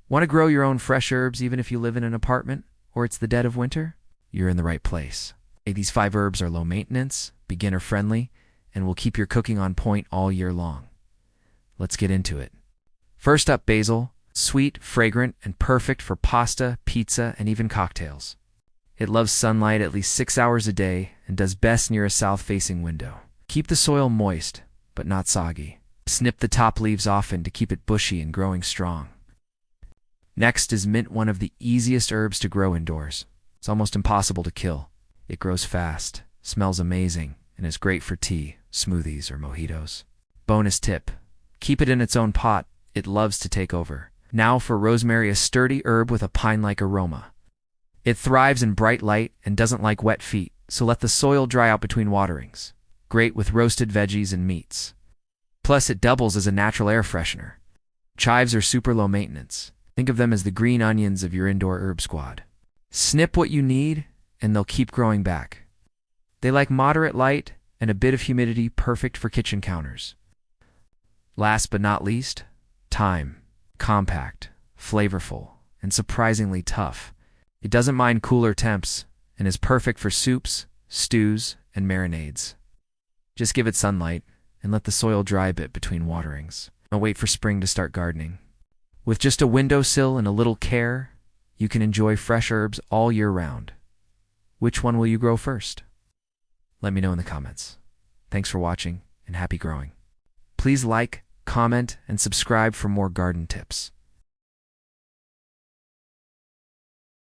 Want to grow your own fresh herbs even if you live in an apartment or it's the dead of winter? You're in the right place. These 5 herbs are low maintenance, beginner friendly, and will keep your cooking on point all year long. Let's get into it. First up, basil. Sweet, fragrant, and perfect for pasta, pizza, and even cocktails. It loves sunlight at least 6 hours a day and does best near a south-facing window. Keep the soil moist, but not soggy. Snip the top leaves often to keep it bushy and growing strong. Next is mint, one of the easiest herbs to grow indoors. It's almost impossible to kill. It grows fast, smells amazing, and is great for tea, smoothies, or mojitos. Bonus tip: keep it in its own pot. It loves to take over. Now for rosemary, a sturdy herb with a pine-like aroma. It thrives in bright light and doesn't like wet feet, so let the soil dry out between waterings. Great with roasted veggies and meats. Plus, it doubles as a natural air freshener. Chives are super low maintenance. Think of them as the green onions of your indoor herb squad. Snip what you need, and they'll keep growing back. They like moderate light and a bit of humidity, perfect for kitchen counters. Last but not least, thyme. Compact, flavorful, and surprisingly tough. It doesn't mind cooler temps and is perfect for soups, stews, and marinades. Just give it sunlight and let the soil dry a bit between waterings. Don't wait for spring to start gardening. With just a windowsill and a little care, you can enjoy fresh herbs all year round. Which one will you grow first? Let me know in the comments. Thanks for watching and happy growing. Please like, comment, and subscribe for more garden tips.